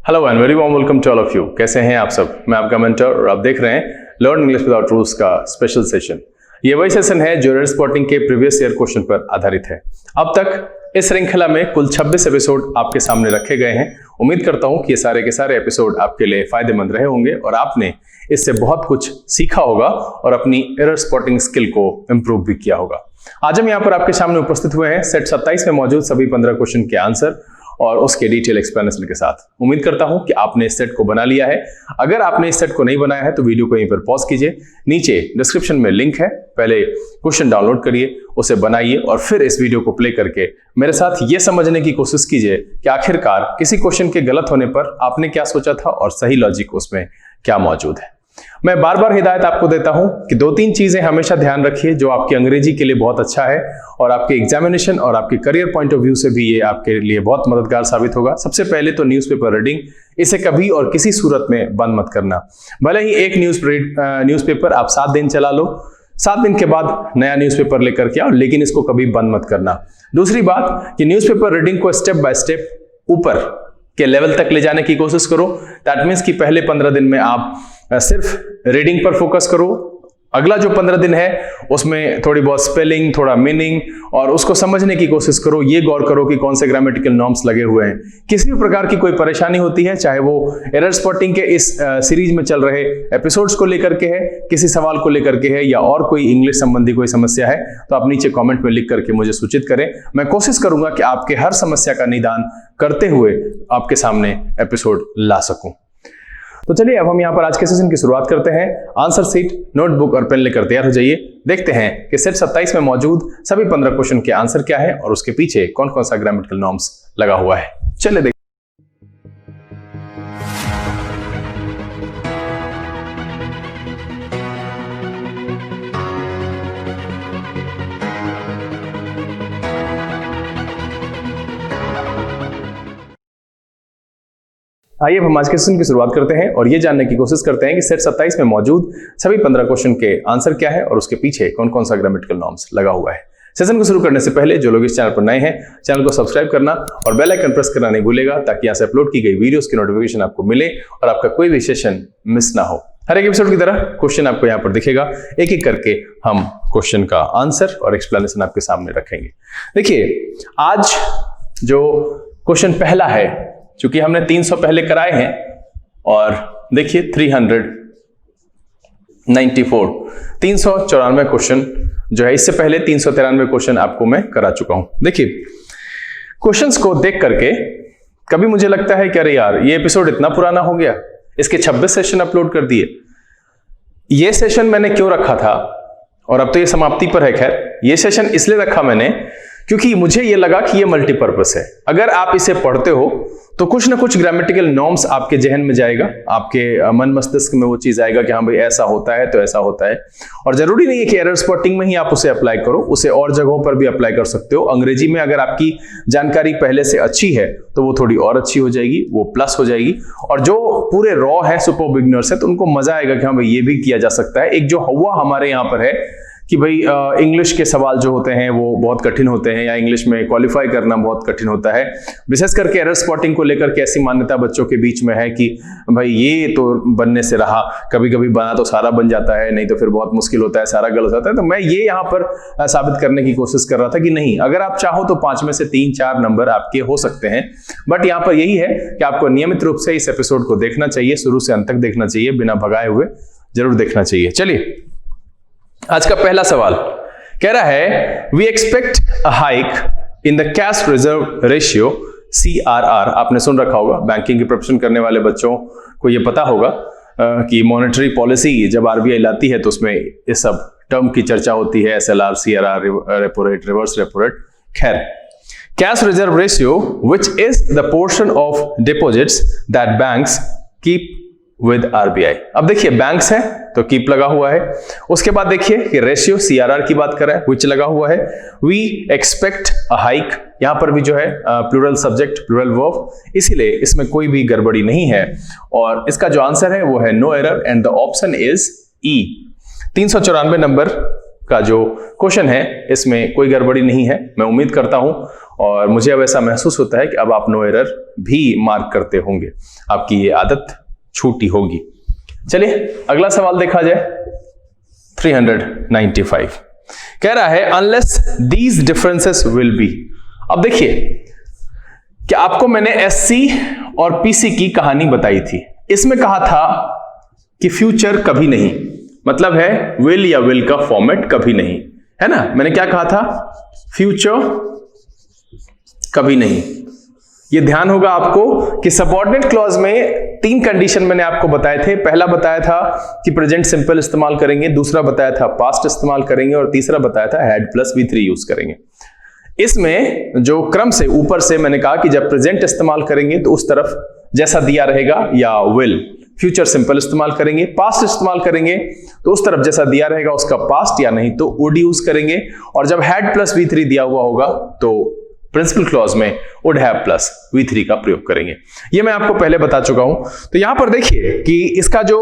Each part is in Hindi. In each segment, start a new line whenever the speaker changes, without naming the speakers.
Hello and very warm welcome to all of you. कैसे हैं आप सब? मैं आपका मेंटर और आप देख रहे हैं लर्न इंग्लिश विदाउट रूल्स का स्पेशल सेशन। ये वही सेशन है जो एरर स्पॉटिंग के प्रीवियस ईयर क्वेश्चन पर आधारित है। अब तक इस श्रृंखला में कुल 26 एपिसोड आपके सामने रखे गए हैं। उम्मीद करता हूं कि ये सारे के सारे एपिसोड आपके लिए फायदेमंद रहे होंगे और आपने इससे बहुत कुछ सीखा होगा और अपनी एरर स्पॉटिंग स्किल को इंप्रूव भी किया होगा। आज हम यहाँ पर आपके सामने उपस्थित हुए हैं सेट 27 में मौजूद सभी 15 क्वेश्चन के आंसर और उसके डिटेल एक्सप्लेनेशन के साथ। उम्मीद करता हूं कि आपने इस सेट को बना लिया है। अगर आपने इस सेट को नहीं बनाया है तो वीडियो को यहीं पर पॉज कीजिए, नीचे डिस्क्रिप्शन में लिंक है, पहले क्वेश्चन डाउनलोड करिए, उसे बनाइए और फिर इस वीडियो को प्ले करके मेरे साथ ये समझने की कोशिश कीजिए कि आखिरकार किसी क्वेश्चन के गलत होने पर आपने क्या सोचा था और सही लॉजिक उसमें क्या मौजूद है। मैं बार बार हिदायत आपको देता हूं कि 2-3 चीजें हमेशा ध्यान रखिए जो आपकी अंग्रेजी के लिए बहुत अच्छा है और आपके एग्जामिनेशन और आपके करियर पॉइंट ऑफ व्यू से भी ये आपके लिए बहुत मददगार साबित होगा। सबसे पहले तो न्यूज़पेपर रीडिंग, इसे कभी और किसी सूरत में बंद मत करना। भले ही एक न्यूज़पेपर आप 7 दिन चला लो, 7 दिन के बाद नया न्यूज़पेपर लेकर के आओ, लेकिन इसको कभी बंद मत करना। दूसरी बात कि न्यूज़पेपर रीडिंग को स्टेप बाय स्टेप ऊपर के लेवल तक ले जाने की कोशिश करो। दैट मीन्स कि पहले 15 दिन में आप सिर्फ रीडिंग पर फोकस करो, अगला जो 15 दिन है उसमें थोड़ी बहुत स्पेलिंग, थोड़ा मीनिंग और उसको समझने की कोशिश करो। ये गौर करो कि कौन से ग्रामेटिकल नॉर्म्स लगे हुए हैं। किसी भी प्रकार की कोई परेशानी होती है, चाहे वो एरर स्पॉटिंग के इस सीरीज में चल रहे एपिसोड्स को लेकर के है, किसी सवाल को लेकर के है या और कोई इंग्लिश संबंधी कोई समस्या है, तो आप नीचे कॉमेंट में लिख करके मुझे सूचित करें। मैं कोशिश करूंगा कि आपके हर समस्या का निदान करते हुए आपके सामने एपिसोड ला सकूं। तो चलिए अब हम यहाँ पर आज के सेशन की शुरुआत करते हैं। आंसर सीट, नोटबुक और पेन लेकर तैयार हो जाइए। देखते हैं कि सेट 27 में मौजूद सभी 15 क्वेश्चन के आंसर क्या है और उसके पीछे कौन कौन सा ग्रामेटिकल नॉर्म्स लगा हुआ है। चलिए देखते। आइए हम आज के सेशन की शुरुआत करते हैं और ये जानने की कोशिश करते हैं कि सेट 27 में मौजूद सभी 15 क्वेश्चन के आंसर क्या है और उसके पीछे कौन कौन सा ग्रामेटिकल नॉर्म्स लगा हुआ है। सेशन को शुरू करने से पहले जो लोग इस चैनल पर नए हैं, चैनल को सब्सक्राइब करना और बेल आइकन प्रेस करना नहीं भूलेगा ताकि यहाँ से अपलोड की गई वीडियोस की नोटिफिकेशन आपको मिले और आपका कोई भी सेशन मिस ना हो। हर एक एपिसोड की तरह क्वेश्चन आपको यहाँ पर दिखेगा, एक एक करके हम क्वेश्चन का आंसर और एक्सप्लेनेशन आपके सामने रखेंगे। देखिए आज जो क्वेश्चन पहला है, चूंकि हमने 300 पहले कराए हैं और देखिए 394 क्वेश्चन जो है, इससे पहले 393 क्वेश्चन आपको मैं करा चुका हूं। देखिए क्वेश्चंस को देख करके कभी मुझे लगता है कि अरे यार ये एपिसोड इतना पुराना हो गया, इसके 26 सेशन अपलोड कर दिए। ये सेशन मैंने क्यों रखा था और अब तो ये समाप्ति पर है। खैर ये सेशन इसलिए रखा मैंने क्योंकि मुझे ये लगा कि ये मल्टीपर्पस है। अगर आप इसे पढ़ते हो तो कुछ ना कुछ ग्रामेटिकल नॉर्म्स आपके जहन में जाएगा, आपके मन मस्तिष्क में वो चीज आएगा कि हाँ भाई ऐसा होता है तो ऐसा होता है। और जरूरी नहीं है कि एरर स्पॉटिंग में ही आप उसे अप्लाई करो, उसे और जगहों पर भी अप्लाई कर सकते हो। अंग्रेजी में अगर आपकी जानकारी पहले से अच्छी है तो वो थोड़ी और अच्छी हो जाएगी, वो प्लस हो जाएगी। और जो पूरे रॉ है, सुपर बिगिनर्स है, तो उनको मजा आएगा कि हाँ भाई ये भी किया जा सकता है। एक जो हवा हमारे यहाँ पर है कि भाई इंग्लिश के सवाल जो होते हैं वो बहुत कठिन होते हैं या इंग्लिश में क्वालिफाई करना बहुत कठिन होता है। विशेष करके एरर स्पॉटिंग को लेकर के ऐसी मान्यता बच्चों के बीच में है कि भाई ये तो बनने से रहा, कभी कभी बना तो सारा बन जाता है, नहीं तो फिर बहुत मुश्किल होता है, सारा गलत होता है। तो मैं ये यहाँ पर साबित करने की कोशिश कर रहा था कि नहीं, अगर आप चाहो तो 5 में से 3-4 नंबर आपके हो सकते हैं। बट यहाँ पर यही है कि आपको नियमित रूप से इस एपिसोड को देखना चाहिए, शुरू से अंत तक देखना चाहिए, बिना भगाए हुए जरूर देखना चाहिए। चलिए आज का पहला सवाल कह रहा है we expect a hike in the cash reserve ratio CRR। आपने सुन रखा होगा, बैंकिंग की प्रिपरेशन करने वाले बच्चों को यह पता होगा कि मॉनेटरी पॉलिसी जब RBI लाती है तो उसमें इस सब टर्म की चर्चा होती है, SLR, CRR, repo rate, reverse repo rate. खैर, cash reserve ratio which is the portion of deposits that banks keep with RBI। अब देखिए बैंक्स है तो कीप लगा हुआ है, उसके बाद देखिए कि रेशियो CRR की बात कर रहा है, विच लगा हुआ है, वी एक्सपेक्ट अ हाइक, यहां पर भी जो है प्लूरल सब्जेक्ट प्लूरल वर्ब, इसीलिए इसमें कोई भी गड़बड़ी नहीं है और इसका जो आंसर है वो है no error and the option is E। 394 number का जो क्वेश्चन है इसमें कोई गड़बड़ी नहीं है, मैं उम्मीद करता हूं, और मुझे अब ऐसा महसूस होता है कि अब आप नो एरर भी मार्क करते होंगे, आपकी ये आदत छूटी होगी। चलिए अगला सवाल देखा जाए। 395 कह रहा है unless these differences will be. अब देखिए कि आपको मैंने एससी और पीसी की कहानी बताई थी, इसमें कहा था कि फ्यूचर कभी नहीं, मतलब है विल या विल का फॉर्मेट कभी नहीं, है ना। मैंने क्या कहा था, फ्यूचर कभी नहीं। ये ध्यान होगा आपको कि सबऑर्डिनेट क्लॉज में 3 कंडीशन मैंने आपको बताए थे। पहला बताया था कि प्रेजेंट सिंपल इस्तेमाल करेंगे, दूसरा बताया था पास्ट इस्तेमाल करेंगे, और तीसरा बताया था हैड प्लस V3 यूज करेंगे। इसमें जो क्रम से ऊपर से मैंने कहा कि जब प्रेजेंट इस्तेमाल करेंगे तो उस तरफ जैसा दिया रहेगा या विल, फ्यूचर सिंपल इस्तेमाल करेंगे, पास्ट इस्तेमाल करेंगे तो उस तरफ जैसा दिया रहेगा उसका पास्ट, या नहीं तो वुड यूज करेंगे, और जब हैड प्लस V3 दिया हुआ होगा तो प्रिंसिपल क्लॉज में वुड हैव प्लस V3 का प्रयोग करेंगे। ये मैं आपको पहले बता चुका हूं। तो यहां पर देखिए कि इसका जो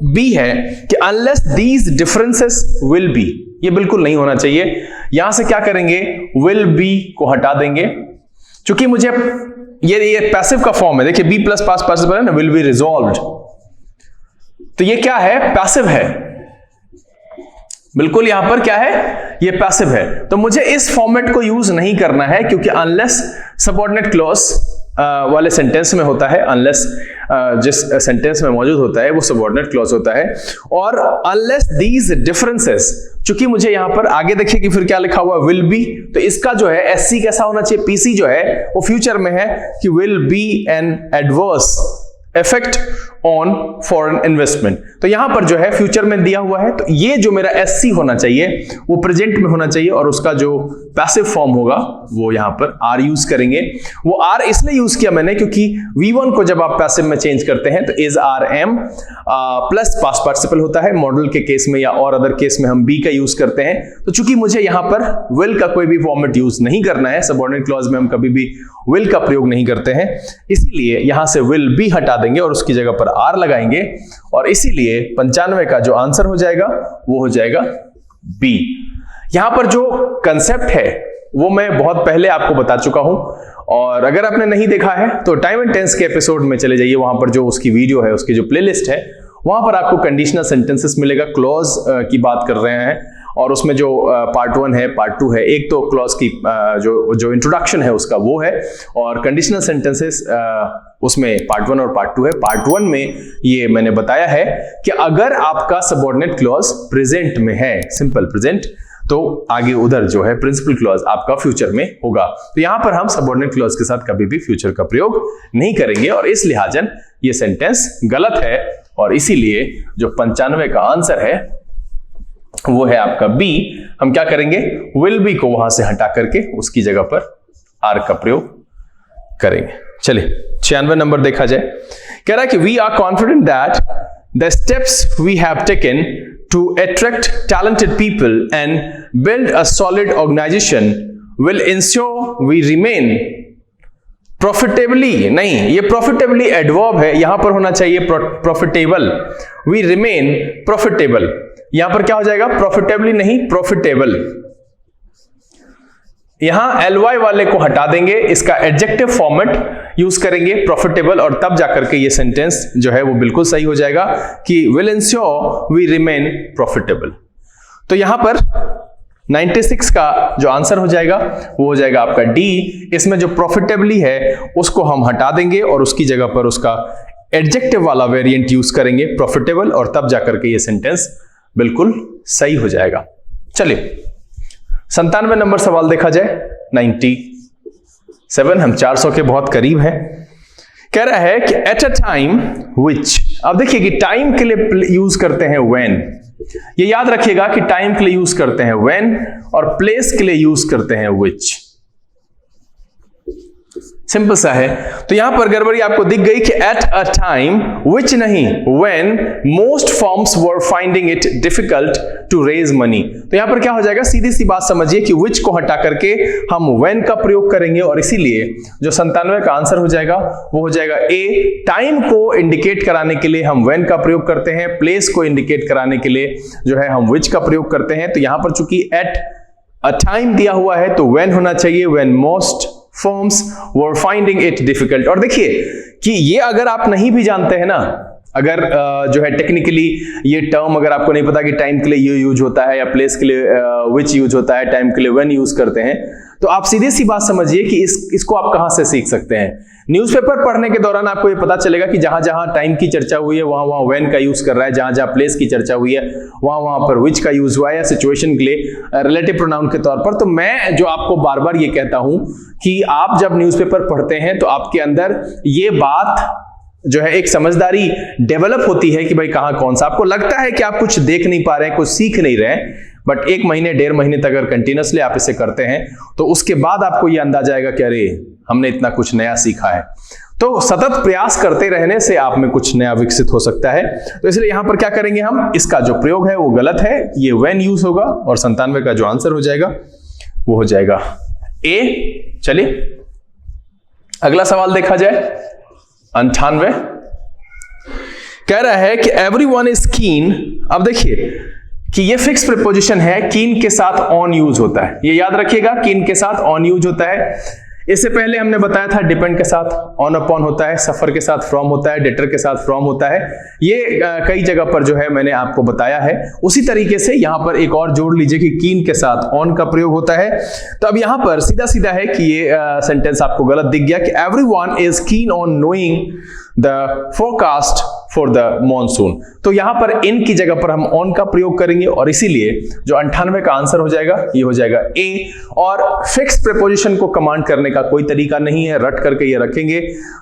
बी है कि unless these differences will be, ये बिल्कुल नहीं होना चाहिए। यहां से क्या करेंगे, विल बी को हटा देंगे, क्योंकि मुझे ये पैसिव का फॉर्म है। देखिए बी प्लस पास्ट पार्टिसिपल है ना, विल बी रिजॉल्व्ड, तो ये क्या है, पैसिव है, बिल्कुल यहां पर क्या है, ये पैसिव है। तो मुझे इस फॉर्मेट को यूज नहीं करना है, क्योंकि अनलेस सबऑर्डिनेट क्लॉज वाले सेंटेंस में होता है, अनलेस जिस सेंटेंस में मौजूद होता है वो सबऑर्डिनेट क्लॉज होता है, और अनलेस दीज डिफरेंसेस, चूंकि मुझे यहां पर आगे देखिए कि फिर क्या लिखा हुआ, विल बी, तो इसका जो है एससी कैसा होना चाहिए, पीसी जो है वो फ्यूचर में है कि will be an adverse effect on foreign investment. तो यहां पर जो है फ्यूचर में दिया हुआ है, तो ये जो मेरा एससी होना चाहिए वो प्रेजेंट में होना चाहिए, और उसका जो पैसिव फॉर्म होगा वो यहां पर आर यूज करेंगे। वो आर इसलिए यूज किया मैंने क्योंकि V1 को जब आप पैसिव में चेंज करते हैं तो is are am plus past participle होता है, मॉडल के केस में या और अदर केस में हम बी का यूज करते हैं। तो चूंकि मुझे यहां पर विल का कोई भी फॉर्मेट यूज नहीं करना है, सबऑर्डिनेट क्लॉज में हम कभी भी विल का प्रयोग नहीं करते हैं, इसीलिए यहां से विल बी हटा देंगे और उसकी जगह पर आर लगाएंगे, और इसीलिए 95 का जो आंसर हो जाएगा वो हो जाएगा बी। यहां पर जो कंसेप्ट है वो मैं बहुत पहले आपको बता चुका हूं, और अगर आपने नहीं देखा है तो टाइम एंड टेंस के एपिसोड में चले जाइए, वहां पर जो उसकी वीडियो है, उसकी जो प्लेलिस्ट है, वहां पर आपको कंडीशनल सेंटेंसेस मिलेगा। क्लॉज की बात कर रहे हैं, और उसमें जो पार्ट 1 है, पार्ट 2 है, एक तो क्लॉज की जो इंट्रोडक्शन है उसका वो है, और कंडीशनल सेंटेंसेस उसमें पार्ट 1 और पार्ट 2 है। पार्ट 1 में ये मैंने बताया है कि अगर आपका सबऑर्डिनेट क्लॉज प्रेजेंट में है, सिंपल प्रेजेंट, तो आगे उधर जो है प्रिंसिपल क्लॉज आपका फ्यूचर में होगा। तो यहां पर हम सबऑर्डिनेट क्लॉज के साथ कभी भी फ्यूचर का प्रयोग नहीं करेंगे, और इस लिहाजन ये सेंटेंस गलत है, और इसीलिए जो 95 का आंसर है वो है आपका बी। हम क्या करेंगे, विल बी को वहां से हटा करके उसकी जगह पर आर का प्रयोग करेंगे। चलिए 96 नंबर देखा जाए। कह रहा है कि we are confident that the steps we have taken to attract talented people and build a solid organization will ensure we remain profitably, नहीं, ये profitably adverb है, यहां पर होना चाहिए profitable, we remain profitable, यहां पर क्या हो जाएगा, profitably नहीं, profitable। यहां ly वाले को हटा देंगे, इसका एडजेक्टिव फॉर्मेट यूज करेंगे प्रॉफिटेबल, और तब जाकर के ये सेंटेंस जो है वो बिल्कुल सही हो जाएगा कि will ensure we remain profitable. तो यहां पर 96 का जो आंसर हो जाएगा वो हो जाएगा आपका डी। इसमें जो प्रॉफिटेबली है उसको हम हटा देंगे और उसकी जगह पर उसका एडजेक्टिव वाला वेरिएंट यूज करेंगे प्रॉफिटेबल, और तब जाकर के ये सेंटेंस बिल्कुल सही हो जाएगा। चलिए 97 नंबर सवाल देखा जाए। 97, हम 400 के बहुत करीब हैं। कह रहा है कि एट अ टाइम विच, अब देखिए कि टाइम के लिए यूज करते हैं व्हेन, ये याद रखिएगा कि टाइम के लिए यूज करते हैं व्हेन, और प्लेस के लिए यूज करते हैं विच। सिंपल सा है। तो यहां पर गड़बड़ी आपको दिख गई कि एट अ टाइम विच नहीं, when most firms were finding it difficult to raise money. तो यहां पर क्या हो जाएगा, सीधी सी बात समझिए कि विच को हटा करके हम व्हेन का प्रयोग करेंगे और इसीलिए जो 97 का आंसर हो जाएगा वो हो जाएगा ए। टाइम को इंडिकेट कराने के लिए हम व्हेन का प्रयोग करते हैं, प्लेस को इंडिकेट कराने के लिए जो है हम विच का प्रयोग करते हैं। तो यहां पर चूंकि एट अ टाइम दिया हुआ है तो व्हेन होना चाहिए, when most firms were finding it difficult। और देखिए कि ये अगर आप नहीं भी जानते हैं ना, अगर जो है टेक्निकली ये टर्म अगर आपको नहीं पता कि टाइम के लिए ये यूज होता है या प्लेस के लिए विच यूज होता है, टाइम के लिए व्हेन यूज करते हैं, तो आप सीधी सी बात समझिए कि इसको आप कहां से सीख सकते हैं। न्यूज़पेपर पढ़ने के दौरान आपको ये पता चलेगा कि जहां जहां टाइम की चर्चा हुई है वहां वहां व्हेन का यूज कर रहा है, जहां जहां प्लेस की चर्चा हुई है वहां वहां पर विच का यूज हुआ है, या सिचुएशन के लिए रिलेटिव प्रोनाउन के तौर पर। तो मैं जो आपको बार बार ये कहता हूं कि आप जब न्यूज़पेपर पढ़ते हैं तो आपके अंदर ये बात जो है एक समझदारी डेवलप होती है कि भाई कहां कौन सा। आपको लगता है कि आप कुछ देख नहीं पा रहे हैं, कुछ सीख नहीं रहे हैं, बट 1 महीने 1.5 महीने तक अगर कंटिन्यूअसली आप इसे करते हैं तो उसके बाद आपको यह अंदाजा आएगा कि अरे हमने इतना कुछ नया सीखा है। तो सतत प्रयास करते रहने से आप में कुछ नया विकसित हो सकता है। तो इसलिए यहां पर क्या करेंगे हम, इसका जो प्रयोग है वो गलत है, ये व्हेन यूज होगा और 97 का जो आंसर हो जाएगा वो हो जाएगा ए। चलिए अगला सवाल देखा जाए। 98 कह रहा है कि एवरीवन इज कीन। अब देखिए कि ये फिक्स प्रीपोजिशन है, कीन के साथ ऑन यूज होता है, ये याद रखिएगा, कीन के साथ ऑन यूज होता है। इससे पहले हमने बताया था डिपेंड के साथ ऑन अपॉन होता है, सफर के साथ फ्रॉम होता है, डेटर के साथ फ्रॉम होता है। ये कई जगह पर जो है मैंने आपको बताया है। उसी तरीके से यहां पर एक और जोड़ लीजिए कि कीन के साथ ऑन का प्रयोग होता है। तो अब यहां पर सीधा सीधा है कि ये सेंटेंस आपको गलत दिख गया कि everyone is keen on knowing the forecast for the monsoon. तो यहां पर इन की जगह पर हम ऑन का प्रयोग करेंगे और इसीलिए जो 98 का आंसर हो जाएगा ये हो जाएगा ए। और फिक्स प्रीपोजिशन को कमांड करने का कोई तरीका नहीं है, रट करके ये रखेंगे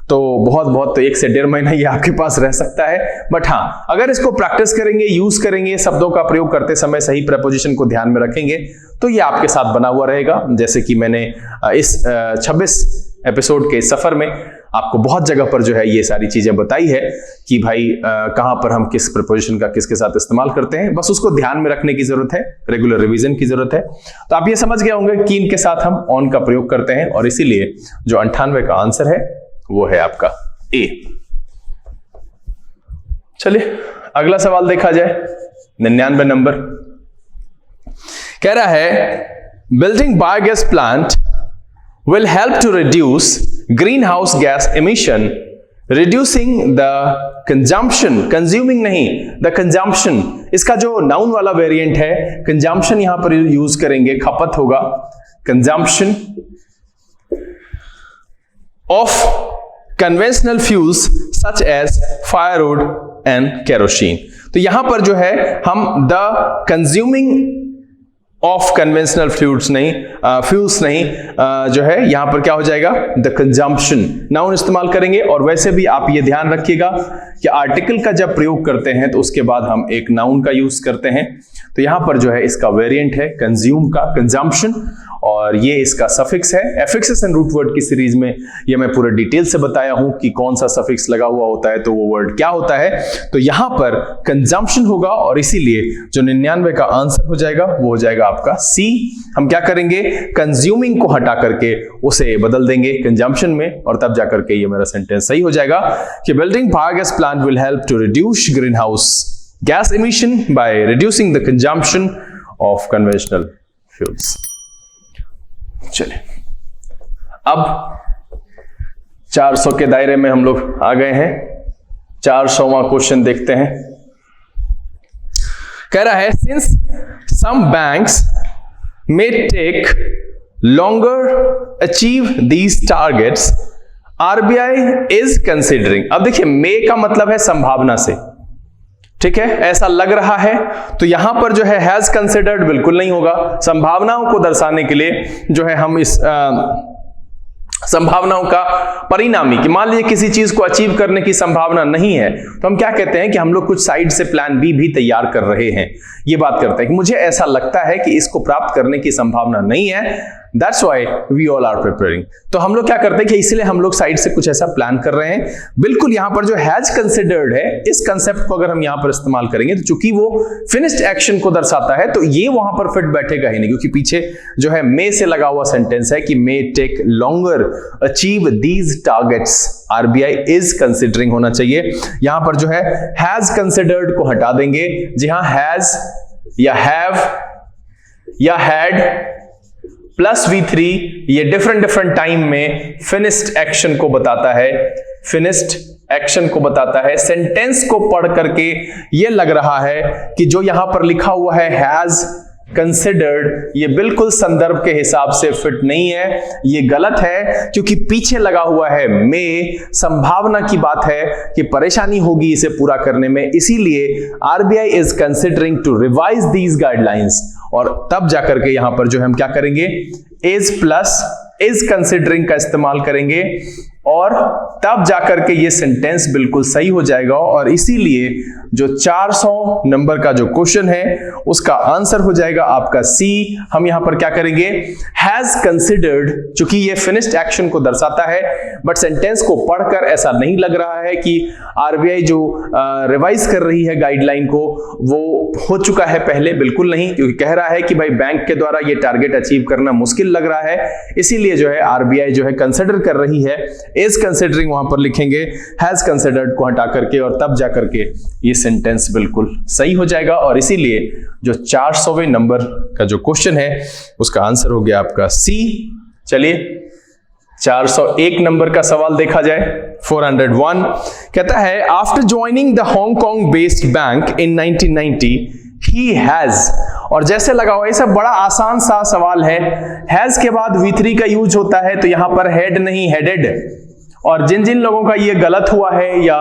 तो बहुत तो 1 से 1.5 महीना ये आपके पास रह सकता है। बट हाँ, अगर इसको प्रैक्टिस करेंगे, यूज करेंगे, शब्दों का प्रयोग करते समय सही प्रीपोजिशन को ध्यान में रखेंगे तो ये आपके साथ बना हुआ रहेगा। जैसे कि मैंने इस 26 एपिसोड के सफर में आपको बहुत जगह पर जो है ये सारी चीजें बताई है कि भाई कहां पर हम किस प्रीपोजिशन का किसके साथ इस्तेमाल करते हैं, बस उसको ध्यान में रखने की जरूरत है, रेगुलर रिवीजन की जरूरत है। तो आप ये समझ गए होंगे कीन के साथ हम ऑन का प्रयोग करते हैं और इसीलिए जो 98 का आंसर है वो है आपका ए। चलिए अगला सवाल देखा जाए। 99 नंबर कह रहा है building biogas plant will help to reduce greenhouse gas emission, reducing the consumption, consuming नहीं, the consumption। इसका जो नाउन वाला वेरिएंट है कंजम्पशन यहां पर यूज करेंगे, खपत होगा, consumption of conventional fuels such as firewood and kerosene। तो यहां पर जो है हम the consuming of conventional fuels नहीं, जो है यहां पर क्या हो जाएगा, द कंजम्पशन नाउन इस्तेमाल करेंगे। और वैसे भी आप ये ध्यान रखिएगा कि आर्टिकल का जब प्रयोग करते हैं तो उसके बाद हम एक नाउन का यूज करते हैं। तो यहां पर जो है इसका वेरिएंट है कंज्यूम का, कंजम्पशन, और ये इसका सफिक्स है। एफिक्सेस एंड रूट वर्ड की सीरीज में ये मैं पूरे डिटेल से बताया हूं कि कौन सा सफिक्स लगा हुआ होता है तो वो वर्ड क्या होता है। तो यहां पर कंजम्पशन होगा और इसीलिए जो 99 का आंसर हो जाएगा वो हो जाएगा आपका सी। हम क्या करेंगे, कंज्यूमिंग को हटा करके उसे बदल देंगे कंजम्पशन में और तब जाकर के ये मेरा सेंटेंस सही हो जाएगा कि building biogas plant will help to reduce green house gas emission by reducing the consumption of conventional fuels. चलिए अब 400 के दायरे में हम लोग आ गए हैं। 400वां क्वेश्चन देखते हैं। कह रहा है since some banks may take longer achieve these targets, RBI is considering। अब देखिए may का मतलब है संभावना से, ठीक है, ऐसा लग रहा है। तो यहां पर जो है हैज कंसिडर्ड बिल्कुल नहीं होगा। संभावनाओं को दर्शाने के लिए जो है हम इस संभावनाओं का परिणामी कि मान लीजिए किसी चीज को अचीव करने की संभावना नहीं है तो हम क्या कहते हैं कि हम लोग कुछ साइड से प्लान बी भी तैयार कर रहे हैं। ये बात करते हैं कि मुझे ऐसा लगता है कि इसको प्राप्त करने की संभावना नहीं है, that's why we all are preparing. तो हम लोग क्या करते हैं कि इसलिए हम लोग साइड से कुछ ऐसा प्लान कर रहे हैं। बिल्कुल यहां पर जो हैज कंसिडर्ड है, इस कंसेप्ट को अगर हम यहां पर इस्तेमाल करेंगे तो चूंकि वो फिनिश्ड एक्शन को दर्शाता है तो ये वहां पर फिट बैठेगा ही नहीं, क्योंकि पीछे जो है मे से लगा हुआ सेंटेंस है कि may take longer achieve these targets, RBI is considering होना चाहिए। यहां पर जो है हैज कंसिडर्ड को हटा देंगे। जी हां, हैज या हैव या हैड प्लस V3 ये डिफरेंट टाइम में फिनिश्ड एक्शन को बताता है, फिनिश्ड एक्शन को बताता है। सेंटेंस को पढ़ करके ये लग रहा है कि जो यहां पर लिखा हुआ है हैज कंसिडर्ड, ये बिल्कुल संदर्भ के हिसाब से फिट नहीं है, ये गलत है, क्योंकि पीछे लगा हुआ है मे, संभावना की बात है कि परेशानी होगी इसे पूरा करने में, इसीलिए RBI is considering to revise these guidelines. और तब जाकर के यहां पर जो हम क्या करेंगे, इज प्लस इज कंसिडरिंग का इस्तेमाल करेंगे और तब जाकर के ये सेंटेंस बिल्कुल सही हो जाएगा। और इसीलिए जो 400 नंबर का जो क्वेश्चन है उसका आंसर हो जाएगा आपका सी। हम यहां पर क्या करेंगे, हैज कंसिडर्ड, चूंकि ये फिनिश्ड एक्शन को दर्शाता है, बट सेंटेंस को पढ़कर ऐसा नहीं लग रहा है कि आरबीआई जो रिवाइज कर रही है गाइडलाइन को वो हो चुका है पहले, बिल्कुल नहीं, क्योंकि कह रहा है कि भाई बैंक के द्वारा ये टारगेट अचीव करना मुश्किल लग रहा है, इसीलिए जो है आरबीआई जो है कंसिडर कर रही है। इज कंसिडरिंग वहां पर लिखेंगे, हैज कंसिडर्ड को हटा करके, और तब जाकर के ये सेंटेंस बिल्कुल सही हो जाएगा। और इसीलिए जो 400वें नंबर का जो क्वेश्चन है उसका आंसर हो गया आपका सी। चलिए 401 नंबर का सवाल देखा जाए। 401 कहता है, after joining the Hong Kong based bank in 1990 he has, और जैसे लगा हुआ, ये सब बड़ा आसान सा सवाल है। हैज के बाद V3 का यूज होता है, तो यहां पर हैड नहीं हेडेड। और जिन जिन लोगों का ये गलत हुआ है या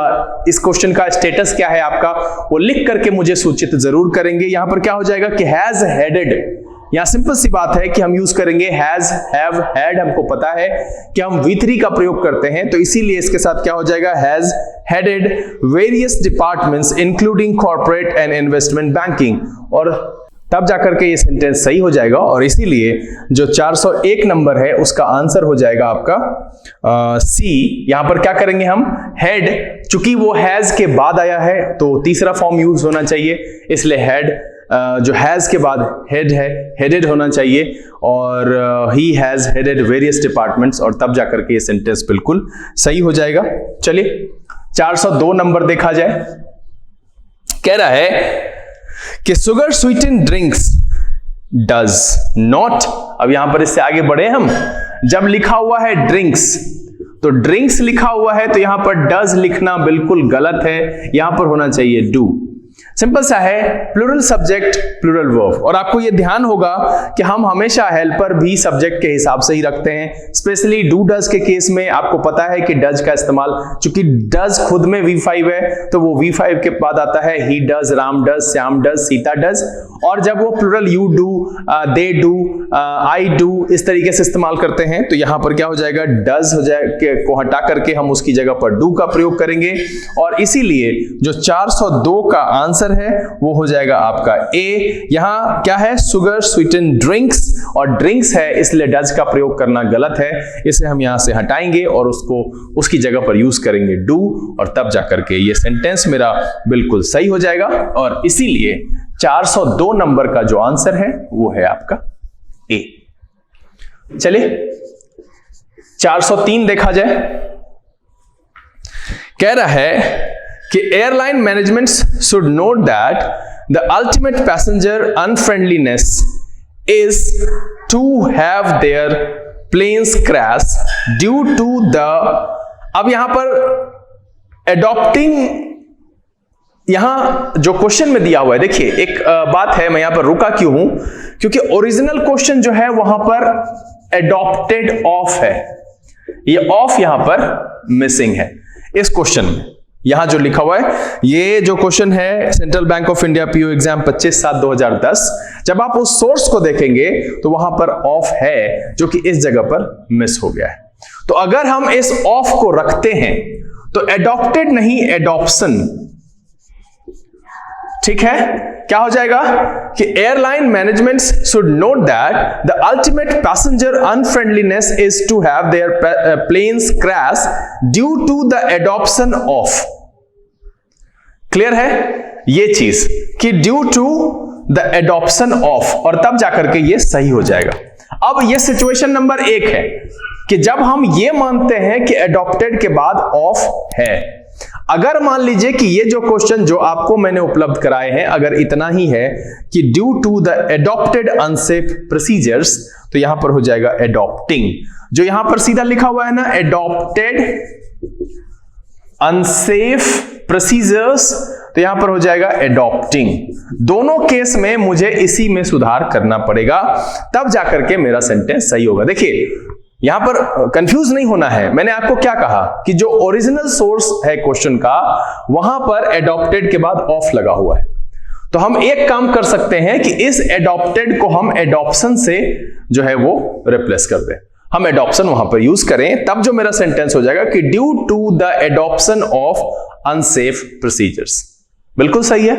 इस क्वेश्चन का स्टेटस क्या है आपका, वो लिख करके मुझे सूचित जरूर करेंगे। यहां पर क्या हो जाएगा कि हैज हेडेड, यहां सिंपल सी बात है कि हम यूज करेंगे हैज, हैव, हैड। हमको पता है कि हम V3 का प्रयोग करते हैं, तो इसीलिए इसके साथ क्या हो जाएगा, has headed various departments including corporate and investment banking, और तब जाकर के ये सेंटेंस सही हो जाएगा। और इसीलिए जो 401 नंबर है उसका आंसर हो जाएगा आपका सी। यहां पर क्या करेंगे हम, हेड, चूंकि वो हैज के बाद आया है तो तीसरा फॉर्म यूज होना चाहिए, इसलिए हेड जो हैज के बाद हेड है, हेडेड होना चाहिए, और he has headed various departments, और तब जाकर के ये सेंटेंस बिल्कुल सही हो जाएगा। चलिए 402 नंबर देखा जाए। कह रहा है कि सुगर स्वीटेन ड्रिंक्स डज नॉट, अब यहां पर इससे आगे बढ़े हम, जब लिखा हुआ है ड्रिंक्स, तो ड्रिंक्स लिखा हुआ है तो यहां पर डज लिखना बिल्कुल गलत है, यहां पर होना चाहिए डू। सिंपल सा है, प्लूरल सब्जेक्ट प्लूरल वर्ब, और आपको यह ध्यान होगा कि हम हमेशा हेल्पर भी सब्जेक्ट के हिसाब से ही रखते हैं। स्पेशली डू डज के केस में आपको पता है कि डज का इस्तेमाल, चूंकि डज खुद में V5 है तो वो V5 के बाद आता है he does, Ram does, Shyam does, Sita does, और जब वो plural you do, they do, I do इस तरीके से इस्तेमाल करते हैं तो यहां पर क्या हो जाएगा, डज हो जाए को हटा करके हम उसकी जगह पर डू का प्रयोग करेंगे। और इसीलिए जो 402 का आंसर है वो हो जाएगा आपका ए। यहां क्या है, सुगर स्वीटेन ड्रिंक्स, और ड्रिंक्स है इसलिए डज का प्रयोग करना गलत है, इसे हम यहां से हटाएंगे और उसको उसकी जगह पर यूज करेंगे डू, और तब जाकर के ये सेंटेंस मेरा बिल्कुल सही हो जाएगा। और इसीलिए 402 नंबर का जो आंसर है वो है आपका ए। चलिए 403 देखा जाए। कह रहा है कि airline management should note that the ultimate passenger unfriendliness is to have their planes crash due to the, अब यहां पर एडॉप्टिंग, यहां जो क्वेश्चन में दिया हुआ है, देखिए एक बात है, मैं यहां पर रुका क्यों हूं, क्योंकि ओरिजिनल क्वेश्चन जो है वहां पर एडॉप्टेड ऑफ है, ये ऑफ यहां पर मिसिंग है इस क्वेश्चन में। यहां जो लिखा हुआ है, ये जो क्वेश्चन है central bank of India PO exam 25/7/2010, जब आप उस सोर्स को देखेंगे तो वहां पर ऑफ है जो कि इस जगह पर मिस हो गया है। तो अगर हम इस ऑफ को रखते हैं तो एडॉप्टेड नहीं एडॉप्शन, ठीक है, क्या हो जाएगा कि airline management should note that the ultimate passenger unfriendliness is to have their planes crash due to the adoption of. Clear है ये चीज कि due to the adoption of, और तब जाकर के ये सही हो जाएगा। अब ये सिचुएशन नंबर 1 है कि जब हम ये मानते हैं कि एडॉप्टेड के बाद ऑफ है। अगर मान लीजिए कि ये जो क्वेश्चन जो आपको मैंने उपलब्ध कराए हैं अगर इतना ही है कि due to the adopted unsafe procedures, तो यहां पर हो जाएगा एडॉप्टिंग। जो यहां पर सीधा लिखा हुआ है ना एडॉप्टेड अनसेफ प्रोसीजर्स, तो यहां पर हो जाएगा एडॉप्टिंग। दोनों केस में मुझे इसी में सुधार करना पड़ेगा, तब जाकर के मेरा सेंटेंस सही होगा। देखिए यहां पर कंफ्यूज नहीं होना है। मैंने आपको क्या कहा कि जो ओरिजिनल सोर्स है क्वेश्चन का वहां पर एडॉप्टेड के बाद ऑफ लगा हुआ है, तो हम एक काम कर सकते हैं कि इस एडॉप्टेड को हम एडॉप्शन से जो है वो रिप्लेस कर दें। हम एडॉप्शन वहां पर यूज करें, तब जो मेरा सेंटेंस हो जाएगा कि due to the adoption of unsafe procedures. बिल्कुल सही है।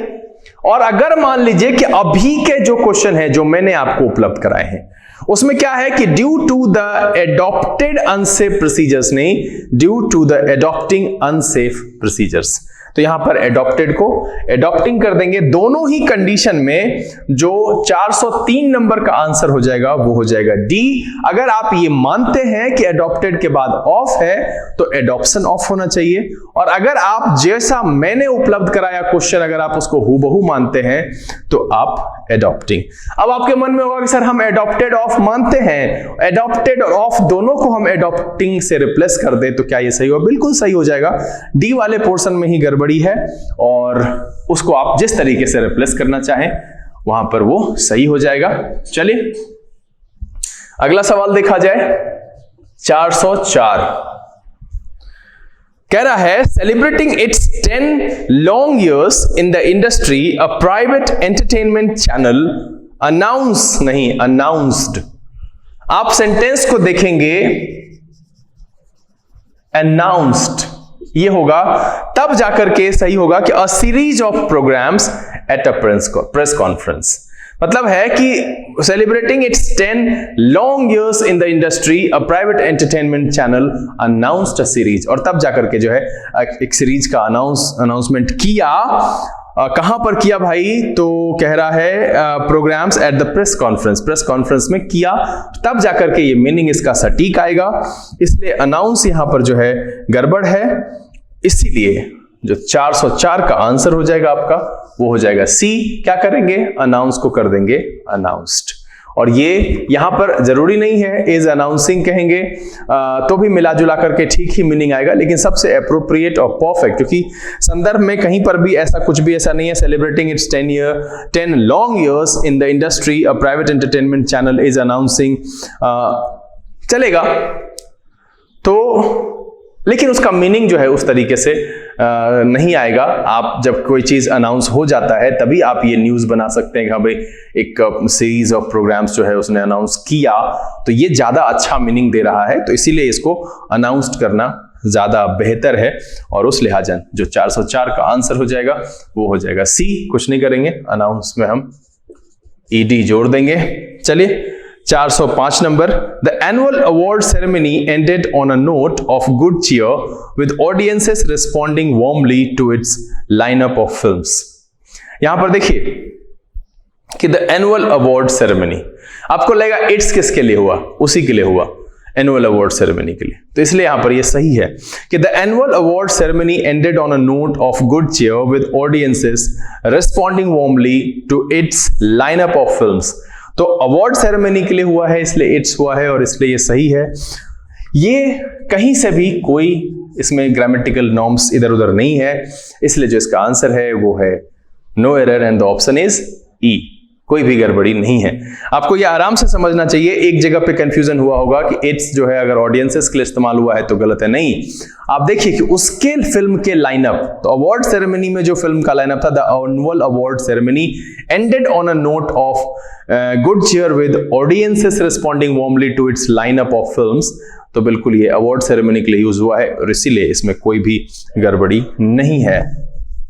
और अगर मान लीजिए कि अभी के जो क्वेश्चन है जो मैंने आपको उपलब्ध कराए हैं उसमें क्या है कि due to the adopted unsafe procedures, नहीं due to the adopting unsafe procedures, तो यहां पर एडॉप्टेड को एडॉप्टिंग कर देंगे। दोनों ही कंडीशन में जो 403 नंबर का आंसर हो जाएगा वो हो जाएगा डी। अगर आप ये मानते हैं कि एडॉप्टेड के बाद ऑफ है तो एडॉप्शन ऑफ होना चाहिए, और अगर आप जैसा मैंने उपलब्ध कराया क्वेश्चन अगर आप उसको हूबहू मानते हैं तो आप एडॉप्टिंग। अब आपके मन में होगा कि सर हम एडॉप्टेड ऑफ मानते हैं, एडॉप्टेड और ऑफ दोनों को हम एडॉप्टिंग से रिप्लेस कर दे तो क्या ये सही होगा? बिल्कुल सही हो जाएगा। डी वाले पोर्शन में ही गड़बड़ी है और उसको आप जिस तरीके से रिप्लेस करना चाहें वहां पर वो सही हो जाएगा। चलिए अगला सवाल देखा जाए। 404 कह रहा है celebrating its 10 long years in the industry a private entertainment channel announce, नहीं अनाउंस्ड। आप सेंटेंस को देखेंगे अनाउंस्ड ये होगा, तब जाकर के सही होगा कि a series of programmes at a press conference. मतलब है कि celebrating its 10 long years in the industry a private entertainment channel announced a series, और तब जाकर के जो है एक सीरीज का अनाउंसमेंट किया। कहां पर किया भाई? तो कह रहा है programmes at the press conference में किया, तब जाकर के ये मीनिंग इसका सटीक आएगा। इसलिए अनाउंस यहां पर जो है गड़बड़ है, इसीलिए जो 404 का आंसर हो जाएगा आपका वो हो जाएगा सी। क्या करेंगे? अनाउंस को कर देंगे अनाउंस्ड। और ये यहां पर जरूरी नहीं है इज अनाउंसिंग कहेंगे तो भी मिला जुला करके ठीक ही मीनिंग आएगा, लेकिन सबसे अप्रोप्रिएट और परफेक्ट, क्योंकि संदर्भ में कहीं पर भी ऐसा कुछ भी ऐसा नहीं है celebrating its 10 long years in the industry a private entertainment channel is announcing, चलेगा तो, लेकिन उसका मीनिंग जो है उस तरीके से नहीं आएगा। आप जब कोई चीज अनाउंस हो जाता है तभी आप ये न्यूज बना सकते हैं कि हाँ भाई एक सीरीज ऑफ प्रोग्राम्स जो है उसने अनाउंस किया, तो ये ज्यादा अच्छा मीनिंग दे रहा है, तो इसीलिए इसको अनाउंस्ड करना ज्यादा बेहतर है। और उस लिहाजा जो 404 का आंसर हो जाएगा वो हो जाएगा सी। कुछ नहीं करेंगे, अनाउंस में हम ईडी जोड़ देंगे। चलिए 405 number, the annual award ceremony ended on a note of good cheer with audiences responding warmly to its lineup of films. यहां पर देखिए कि द एनुअल अवार्ड सेरेमनी, आपको लगेगा इट्स किसके लिए हुआ? उसी के लिए हुआ, एनुअल अवार्ड सेरेमनी के लिए, तो इसलिए यहां पर ये सही है कि the annual award ceremony ended on a note of good cheer with audiences responding warmly to its lineup of films. तो अवार्ड सेरेमनी के लिए हुआ है इसलिए इट्स हुआ है और इसलिए ये सही है। ये कहीं से भी कोई इसमें ग्रामेटिकल नॉर्म्स इधर उधर नहीं है, इसलिए जो इसका आंसर है वो है no error and the option is E. कोई भी गड़बड़ी नहीं है। आपको ये आराम से समझना चाहिए। एक जगह पे कंफ्यूजन हुआ होगा कि इट्स जो है अगर ऑडियंसेस के लिए इस्तेमाल हुआ है तो गलत है, नहीं। आप देखिए कि उसके फिल्म के लाइनअप, तो अवार्ड सेरेमनी में जो फिल्म का लाइनअप था, the annual award ceremony ended on a note of good cheer with audiences responding warmly to its lineup of films, तो बिल्कुल ये अवार्ड सेरेमनी के लिए यूज हुआ है और इसीलिए इसमें कोई भी गड़बड़ी नहीं है।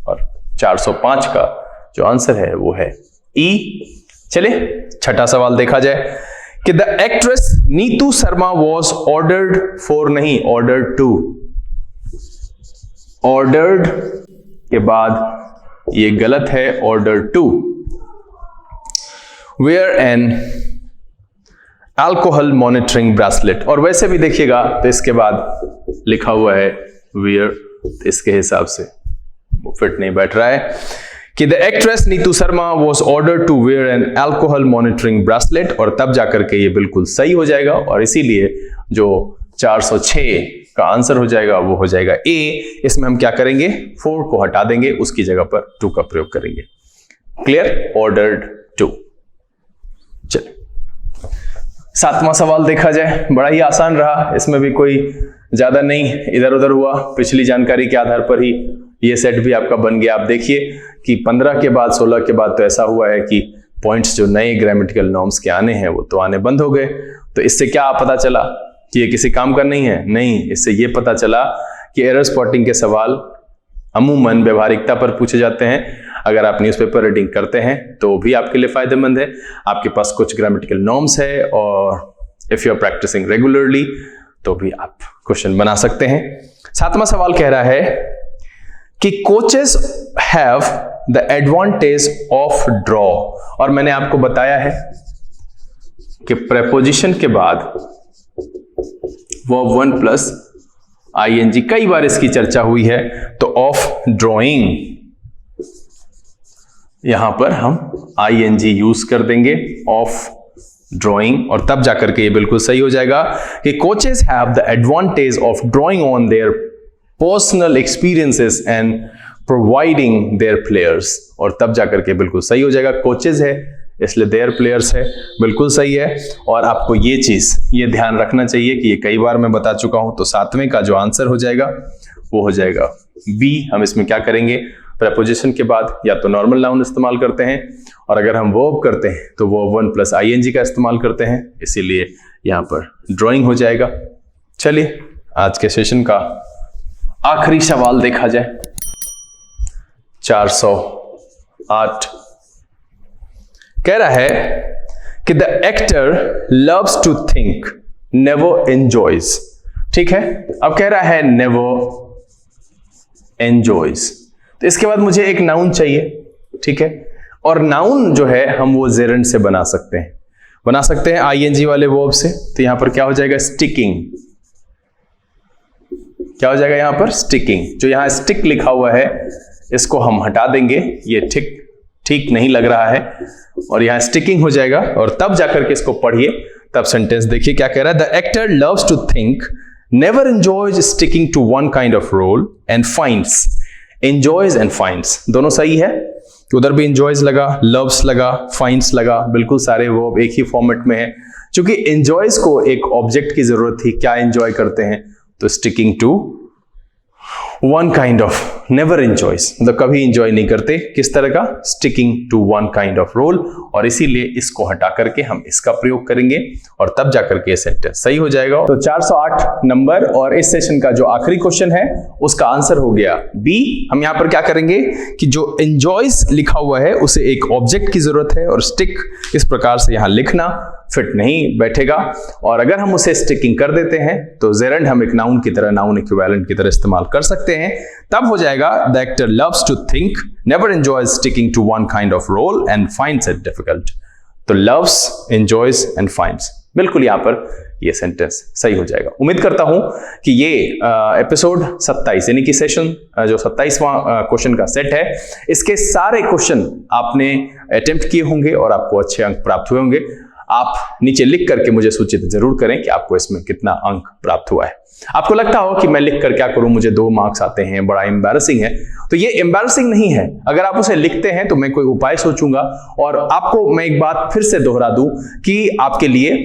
और 405 का जो आंसर है वो है ई। चलिए छठा सवाल देखा जाए कि the actress Neetu Sharma was ordered for, नहीं ऑर्डर्ड टू, ऑर्डर्ड के बाद ये गलत है, ordered to wear an alcohol monitoring bracelet. और वैसे भी देखिएगा तो इसके बाद लिखा हुआ है वेयर, इसके हिसाब से वो फिट नहीं बैठ रहा है कि the actress Neetu Sharma was ordered to wear an alcohol monitoring bracelet, और तब जाकर के ये बिल्कुल सही हो जाएगा। और इसीलिए जो 406 का आंसर हो जाएगा वो हो जाएगा ए। इसमें हम क्या करेंगे, 4 को हटा देंगे, उसकी जगह पर 2 का प्रयोग करेंगे। Clear, ordered to. चलिए सातवां सवाल देखा जाए, बड़ा ही आसान रहा, इसमें भी कोई ज्यादा नहीं इधर उधर हुआ, पिछली जानकारी के आधार पर ही ये सेट भी आपका बन गया। आप देखिए कि 15 के बाद 16 के बाद तो ऐसा हुआ है कि पॉइंट्स जो नए ग्रामेटिकल नॉर्म्स के आने हैं वो तो आने बंद हो गए। तो इससे क्या पता चला कि ये किसी काम का नहीं है? नहीं, इससे ये पता चला कि एरर स्पॉटिंग के सवाल अमूमन व्यवहारिकता पर पूछे जाते हैं। अगर आप न्यूज़पेपर रीडिंग करते हैं तो भी आपके लिए फायदेमंद है, आपके पास कुछ ग्रामेटिकल नॉर्म्स है, और if you are practising regularly तो भी आप क्वेश्चन बना सकते हैं। सातवां सवाल कह रहा है कि coaches have the advantage of draw, और मैंने आपको बताया है कि प्रेपोजिशन के बाद वर्ब 1 प्लस आईएनजी, कई बार इसकी चर्चा हुई है, तो ऑफ ड्रॉइंग यहां पर हम आईएनजी यूज कर देंगे, ऑफ ड्रॉइंग, और तब जाकर के ये बिल्कुल सही हो जाएगा कि coaches have the advantage of drawing on their personal experiences and providing their players, और तब जाकर के बिल्कुल सही हो जाएगा। कोचेस है इसलिए देयर प्लेयर्स है, बिल्कुल सही है। और आपको ये चीज ये ध्यान रखना चाहिए कि ये कई बार मैं बता चुका हूं, तो सातवें का जो आंसर हो जाएगा वो हो जाएगा बी। हम इसमें क्या करेंगे, प्रेपोजिशन के बाद या तो नॉर्मल नाउन इस्तेमाल करते हैं, और अगर हम वर्ब करते हैं तो वर्ब 1 प्लस आईएनजी का इस्तेमाल करते हैं, इसीलिए यहां पर ड्राइंग हो जाएगा। चलिए आज के सेशन का आखिरी सवाल देखा जाए, 408 कह रहा है कि the actor loves to think never enjoys. ठीक है, अब कह रहा है नेवर एंजॉयज, तो इसके बाद मुझे एक नाउन चाहिए। ठीक है, और नाउन जो है हम वो जेरेंड से बना सकते हैं आईएनजी वाले वर्ब से। तो यहां पर क्या हो जाएगा, स्टिकिंग। क्या हो जाएगा यहां पर, स्टिकिंग। जो यहां स्टिक लिखा हुआ है इसको हम हटा देंगे, ये ठीक नहीं लग रहा है, और यहां स्टिकिंग हो जाएगा। और तब जाकर के इसको पढ़िए, तब सेंटेंस देखिए क्या कह रहा है, the actor loves to think never enjoys sticking to one kind of role and finds. Enjoys and finds दोनों सही है, उधर भी एंजॉयज लगा, लव्स लगा, फाइंड्स लगा, बिल्कुल सारे वर्ब एक ही फॉर्मेट में है। क्योंकि एंजॉयज को एक ऑब्जेक्ट की जरूरत थी, क्या एंजॉय करते हैं, तो sticking to one kind of, never enjoys मतलब कभी एंजॉय नहीं करते, किस तरह का, sticking to one kind of role, और इसीलिए इसको हटा करके हम इसका प्रयोग करेंगे, और तब जाकर के सेंटेंस सही हो जाएगा। तो 408 नंबर, और इस सेशन का जो आखिरी क्वेश्चन है उसका आंसर हो गया बी। हम यहां पर क्या करेंगे कि जो एंजॉयज लिखा हुआ है उसे एक ऑब्जेक्ट की जरूरत है, और स्टिक इस प्रकार से यहां लिखना फिट नहीं बैठेगा, और अगर हम उसे स्टिकिंग कर देते हैं तो जेरेंड हम एक नाउन की तरह, नाउन इक्विवेलेंट की तरह इस्तेमाल कर सकते हैं। तब हो जाएगा the actor loves to think never enjoys sticking to one kind of role and finds it difficult. तो लव्स, एंजॉयज एंड फाइंड्स, बिल्कुल यहां पर ये सेंटेंस सही हो जाएगा। उम्मीद करता हूं कि ये एपिसोड 27 यानी कि सेशन जो 27वां क्वेश्चन का सेट है, इसके सारे क्वेश्चन आपने अटेम्प्ट किए होंगे और आपको अच्छे अंक प्राप्त हुए होंगे। आप नीचे लिख करके मुझे सूचित जरूर करें कि आपको इसमें कितना अंक प्राप्त हुआ है। आपको लगता हो कि मैं लिख कर क्या करूं, मुझे 2 मार्क्स आते हैं, बड़ा एम्बैरसिंग है, तो ये एम्बैरसिंग नहीं है। अगर आप उसे लिखते हैं तो मैं कोई उपाय सोचूंगा, और आपको मैं एक बात फिर से दोहरा दूं कि आपके लिए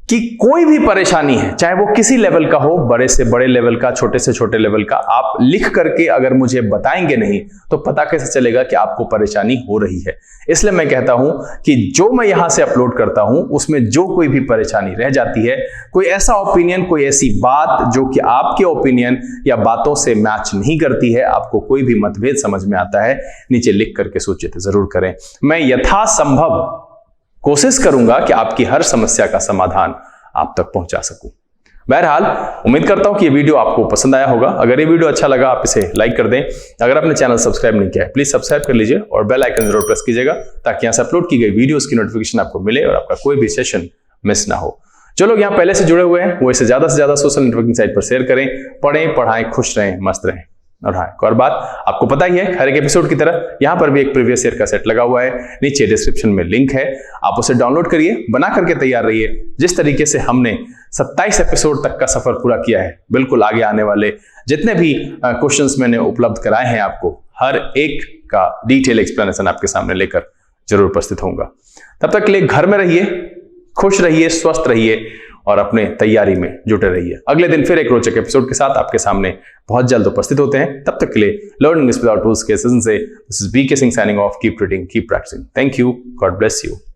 कि कोई भी परेशानी है, चाहे वो किसी लेवल का हो, बड़े से बड़े लेवल का, छोटे से छोटे लेवल का, आप लिख करके अगर मुझे बताएंगे नहीं तो पता कैसे चलेगा कि आपको परेशानी हो रही है। इसलिए मैं कहता हूं कि जो मैं यहां से अपलोड करता हूं उसमें जो कोई भी परेशानी रह जाती है, कोई ऐसा ओपिनियन, कोई ऐसी बात जो कि आपके ओपिनियन या बातों से मैच नहीं करती है, आपको कोई भी मतभेद समझ में आता है, नीचे लिख करके सूचित जरूर करें। मैं यथासंभव कोशिश करूंगा कि आपकी हर समस्या का समाधान आप तक पहुंचा सकूं। बहरहाल उम्मीद करता हूं कि ये वीडियो आपको पसंद आया होगा। अगर ये वीडियो अच्छा लगा आप इसे लाइक कर दें। अगर आपने चैनल सब्सक्राइब नहीं किया है प्लीज सब्सक्राइब कर लीजिए और बेल आइकन जरूर प्रेस कीजिएगा ताकि यहां से अपलोड की गई वीडियोस की नोटिफिकेशन आपको मिले और आपका कोई भी सेशन मिस ना हो। जो लोग यहाँ पहले से जुड़े हुए हैं वो इसे ज्यादा से ज्यादा सोशल नेटवर्किंग साइट पर शेयर करें। पढ़ें, पढ़ाएं, खुश रहें, मस्त रहें। और हाँ, एक और बात आपको पता ही है, हर एक एपिसोड की तरह यहाँ पर भी एक प्रीवियस ईयर का सेट लगा हुआ है। नीचे डिस्क्रिप्शन में लिंक है, आप उसे डाउनलोड करिए, बना करके तैयार रहिए। जिस तरीके से हमने 27 एपिसोड तक का सफर पूरा किया है, बिल्कुल आगे आने वाले जितने भी क्वेश्चंस मैंने उपलब्ध कराए हैं आपको, हर एक का डिटेल एक्सप्लेनेशन आपके सामने लेकर जरूर उपस्थित होऊंगा। तब तक के लिए घर में रहिए, खुश रहिए, स्वस्थ रहिए और अपने तैयारी में जुटे रहिए। अगले दिन फिर एक रोचक एपिसोड के साथ आपके सामने बहुत जल्द उपस्थित होते हैं। तब तक के लिए लर्न इंग्लिश विदाउट रूल्स के सीजन से this is BK Singh signing off. Keep reading, keep practising. Thank you, God bless you.